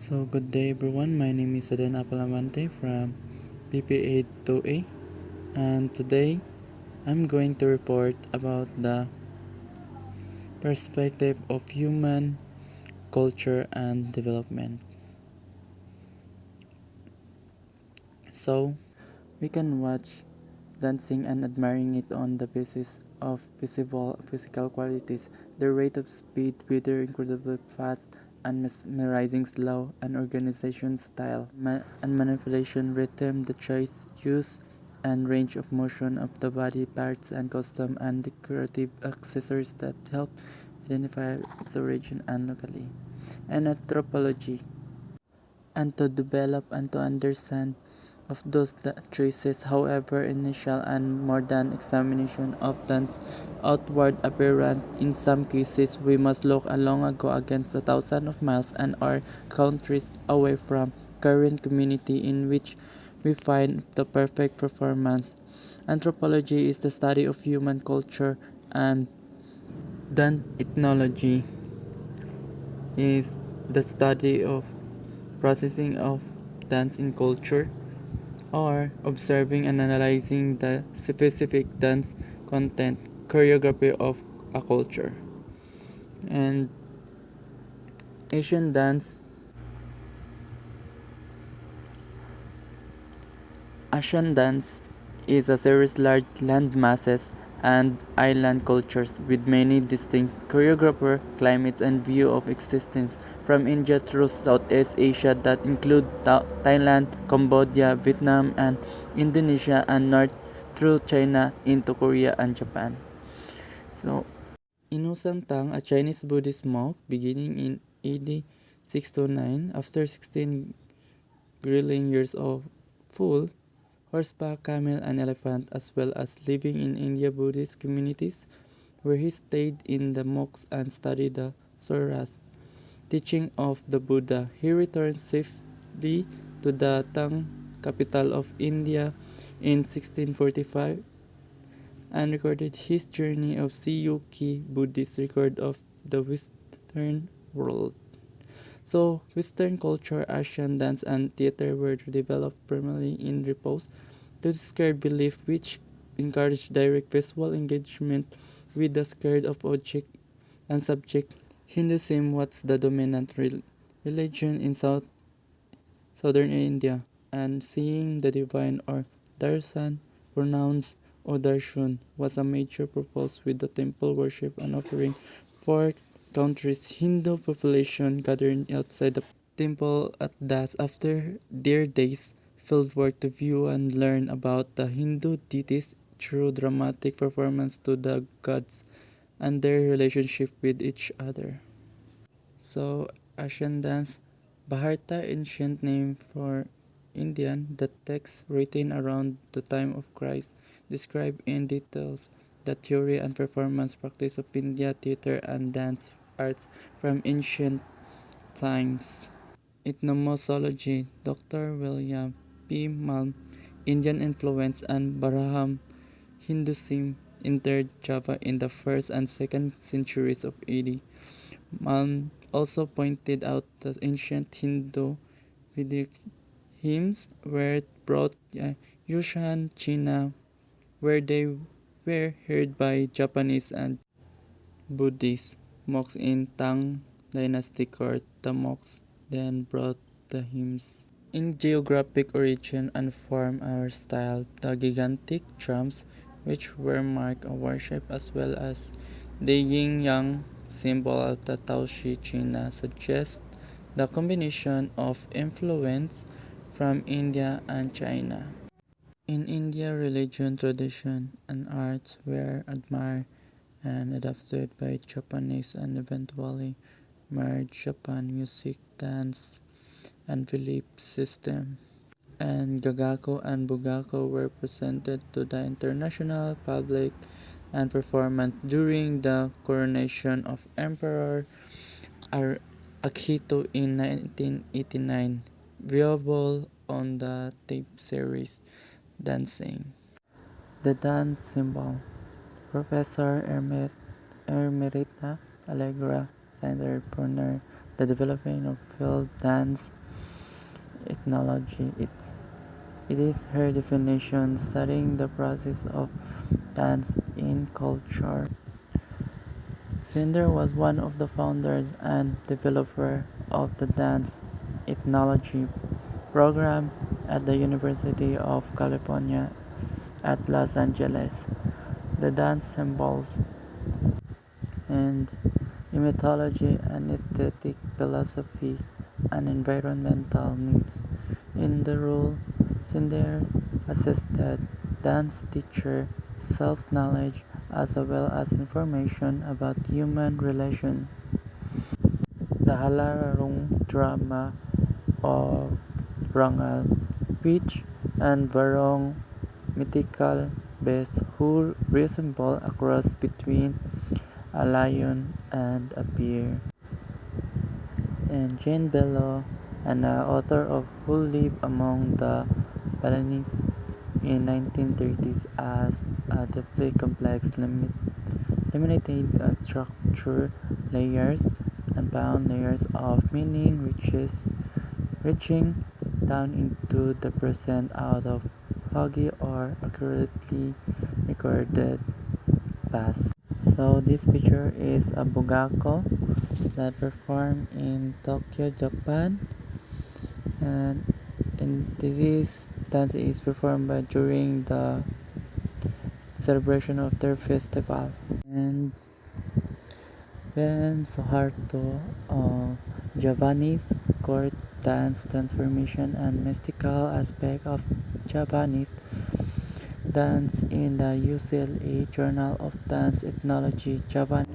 So good day everyone, my name is Aden Apalamante from PP82A, and today I'm going to report about the perspective of human culture and development. So we can watch dancing and admiring it on the basis of physical qualities, the rate of speed, whether incredibly fast and mesmerizing slow, and organization style, and manipulation rhythm, the choice, use, and range of motion of the body parts and custom and decorative accessories that help identify its origin and locally. And anthropology, and to develop and to understand of those traces. However, initial and modern examination of dance outward appearance, in some cases we must look a long ago against the thousands of miles and our countries away from current community in which we find the perfect performance. Anthropology is the study of human culture, and then ethnology is the study of processing of dance in culture, or observing and analyzing the specific dance content choreography of a culture. And Asian dance Asian dance is a series of large land masses and island cultures with many distinct choreographer, climates, and view of existence, from India through Southeast Asia that include Thailand, Cambodia, Vietnam, and Indonesia, and north through China into Korea and Japan. So, Innocent Tang, a Chinese Buddhist monk beginning in AD 629, after 16 grueling years of full horseback, camel, and elephant, as well as living in India Buddhist communities, where he stayed in the mosques and studied the Suras teaching of the Buddha. He returned safely to the Tang capital of India in 1645 and recorded his journey of Siyuki Buddhist record of the Western world. So, Western culture, Asian dance, and theater were developed primarily in repose to discard belief, which encouraged direct visual engagement with the scared of object and subject. Hinduism was the dominant religion in southern India, and seeing the divine or darshan, pronounced or darshan, was a major purpose with the temple worship and offering for countries' Hindu population gathering outside the temple at dusk after their day's fieldwork to view and learn about the Hindu deities through dramatic performance to the gods and their relationship with each other. So, Asian dance, Bharata, ancient name for Indian, the text written around the time of Christ, describe in details the theory and performance practice of India theater and dance arts from ancient times. Ethnomusology, Dr. William P. Malm, Indian influence and Baraham Hinduism entered Java in the 1st and 2nd centuries of AD. Malm also pointed out that ancient Hindu Vedic hymns were brought Yushan, China, where they were heard by Japanese and Buddhist monks in Tang dynasty court. The monks then brought the hymns. In geographic origin and form or style, the gigantic drums, which were marked of worship, as well as the yin-yang symbol of the Taoshi China, suggest the combination of influence from India and China. In India, religion, tradition, and arts were admired and adopted by Japanese and eventually merged Japan music, dance, and belief system. And Gagaku and Bugaku were presented to the international public and performed during the coronation of Emperor Akihito in 1989, viewable on the tape series Dancing. The dance symbol. Professor Emerita Allegra Sander Brunner the development of field dance ethnology. It is her definition studying the process of dance in culture. Cinder was one of the founders and developer of the dance ethnology program at the University of California at Los Angeles. The dance symbols and mythology and aesthetic philosophy and environmental needs. In the role, Cinder assisted dance teacher self-knowledge as well as information about human relations. The Halarong drama of Rangal, Witch, and Varong mythical beasts who resemble a cross between a lion and a bear. And Jane Bello, an author of Who Lived Among the Balinese in 1930s as a deeply complex limited structure layers and bound layers of meaning reaching down into the present out of foggy or accurately recorded past. So this picture is a bugako that performed in Tokyo, Japan, and this dance is performed during the celebration of their festival. And then Soharto, Javanese court dance transformation and mystical aspect of Javanese dance in the UCLA Journal of Dance Ethnology. Javan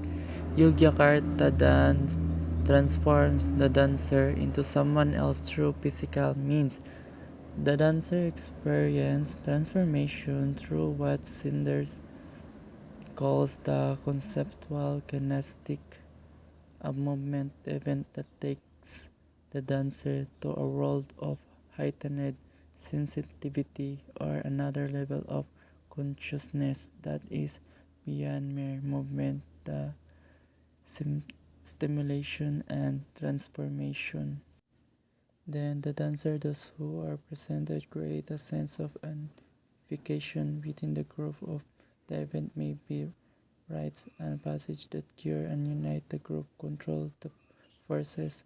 Yogyakarta dance transforms the dancer into someone else through physical means. The dancer experiences transformation through what Cinders calls the conceptual kinesthetic, a movement event that takes the dancer to a world of heightened sensitivity or another level of consciousness that is beyond mere movement, the stimulation and transformation. Then the dancer, those who are presented, create a sense of unification within the group of the event may be rites and passage that cure and unite the group, control the forces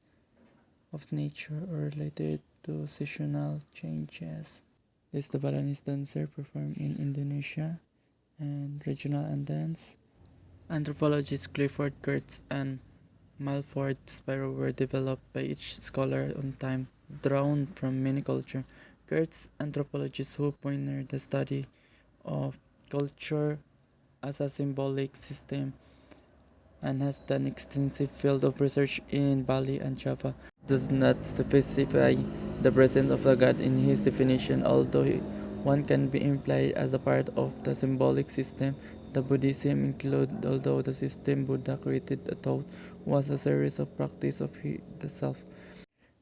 of nature or related to seasonal changes. This is the Balinese Dancer performed in Indonesia and regional and dance. Anthropologists Clifford Geertz and Malford Spiro were developed by each scholar on time, drawn from many cultures. Geertz, anthropologist who pioneered the study of culture as a symbolic system and has done extensive field of research in Bali and Java, does not specify the presence of the god in his definition, although one can be implied as a part of the symbolic system. The Buddhism include, although the system Buddha created a thought was a series of practice of the self.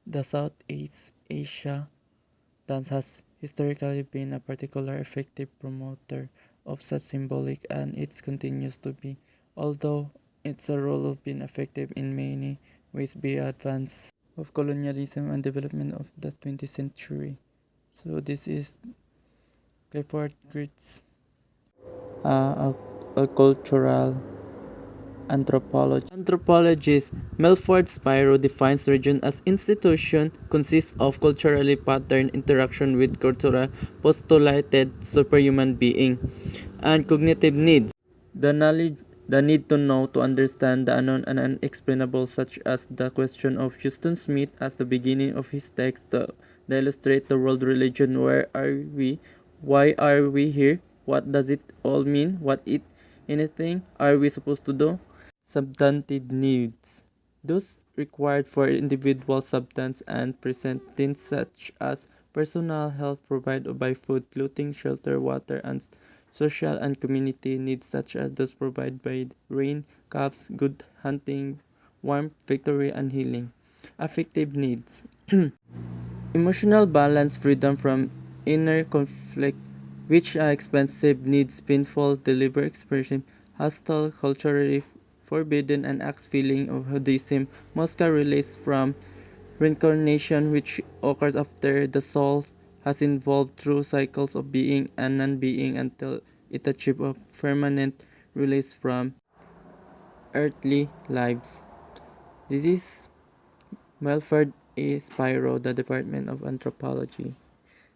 The Southeast Asia dance has historically been a particularly effective promoter of such symbolic, and it continues to be, although its role has been effective in many ways beyond advance of colonialism and development of the 20th century. So this is Clifford Geertz, a cultural anthropologist. Milford Spiro defines region as institution consists of culturally patterned interaction with cultural postulated superhuman being and cognitive needs. The need to know, to understand the unknown and unexplainable, such as the question of Houston Smith as the beginning of his text, to illustrate the world religion. Where are we? Why are we here? What does it all mean? What it anything are we supposed to do? Substantive needs. Those required for individual substance and present needs such as personal health provided by food, clothing, shelter, water, and social and community needs such as those provided by rain, crops, good hunting, warmth, victory, and healing. Affective needs. Emotional balance, freedom from inner conflict, which are expensive needs, painful, deliberate expression, hostile, culturally forbidden and acts feeling of Buddhism. Moska relates from reincarnation, which occurs after the soul has evolved through cycles of being and non-being until it achieves a permanent release from earthly lives. This is Melford A. Spiro, the Department of Anthropology.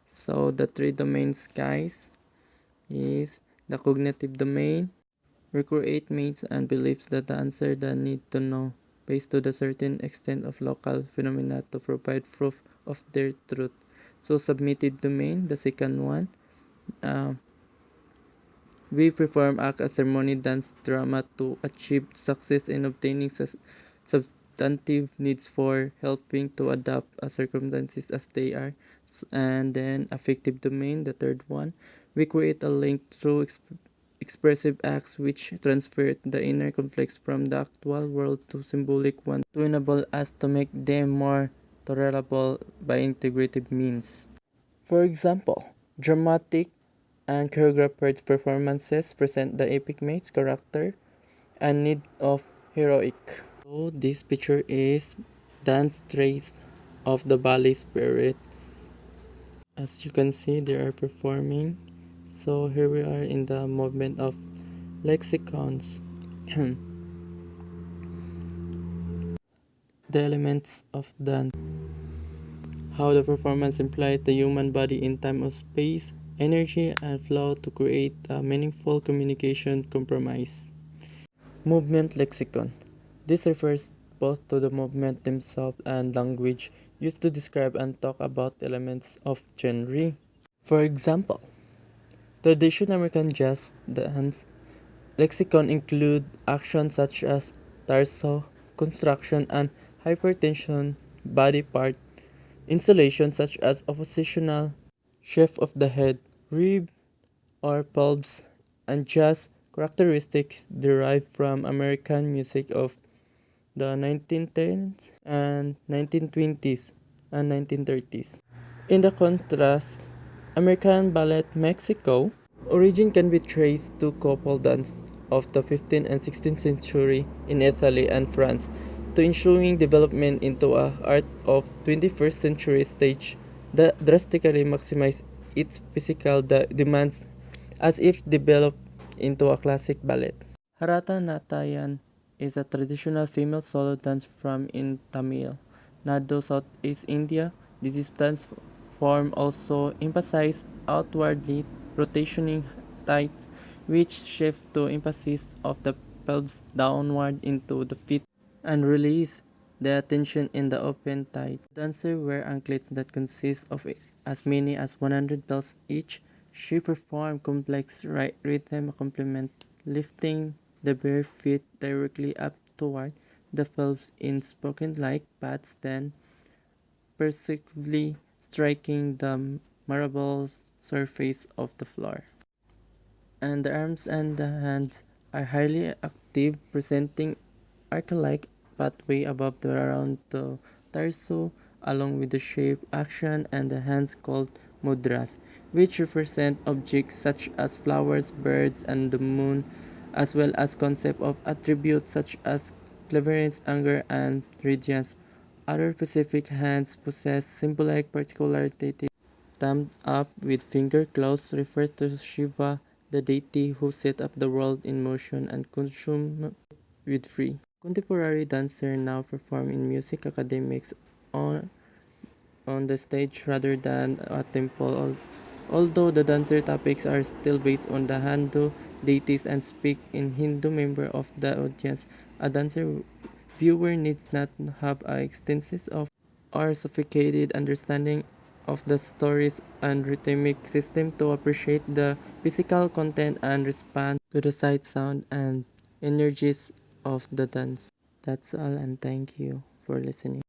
So the three domains, guys, is the cognitive domain, recreate myths and beliefs that answer the need to know based to the certain extent of local phenomena to provide proof of their truth. So submitted domain, the second one, uh, we perform act as ceremony, dance, drama to achieve success in obtaining substantive needs for helping to adapt circumstances as they are. And then affective domain, the third one, we create a link through expressive acts which transfer the inner conflicts from the actual world to symbolic one to enable us to make them more tolerable by integrative means. For example, dramatic and choreographed performances present the epic mate's character and need of heroic. So this picture is dance trace of the ballet spirit. As you can see, they are performing. So here we are in the movement of lexicons. The elements of dance. How the performance implies the human body in time of space, energy, and flow to create a meaningful communication compromise. Movement lexicon. This refers both to the movement themselves and language used to describe and talk about elements of genre. For example, traditional American jazz dance lexicon include actions such as torso, construction, and hypertension body part, installation such as oppositional, shift of the head, rib, or pelvis, and jazz characteristics derived from American music of the 1910s and 1920s and 1930s. In the contrast, American Ballet Mexico origin can be traced to couple dance of the 15th and 16th century in Italy and France to ensuing development into a art of 21st century stage that drastically maximize its physical demands as if developed into a classic ballet. Bharatanatyam is a traditional female solo dance from in Tamil Nadu, Southeast India. This dance form also emphasizes outwardly rotationing tight, which shift to emphasis of the pelvis downward into the feet and release the tension in the open thigh. Dancers wear anklets that consist of as many as 100 bells each. She performed complex rhythm accompaniment, lifting the bare feet directly up toward the pelvis in spoken-like paths, then percussively striking the marble surface of the floor. And the arms and the hands are highly active, presenting arc-like pathway above the around the torso, along with the shape, action, and the hands called mudras, which represent objects such as flowers, birds, and the moon, as well as concept of attributes such as cleverness, anger, and radiance. Other specific hands possess symbolic particularity. Thumbed up with finger closed refers to Shiva, the deity who set up the world in motion and consumed with free. Contemporary dancers now perform in music academics on the stage rather than a temple. Although the dancer topics are still based on the Hindu deities and speak in Hindu member of the audience, a dancer viewer needs not have an extensive or sophisticated understanding of the stories and rhythmic system to appreciate the physical content and respond to the sight, sound, and energies of the dance. That's all, and thank you for listening.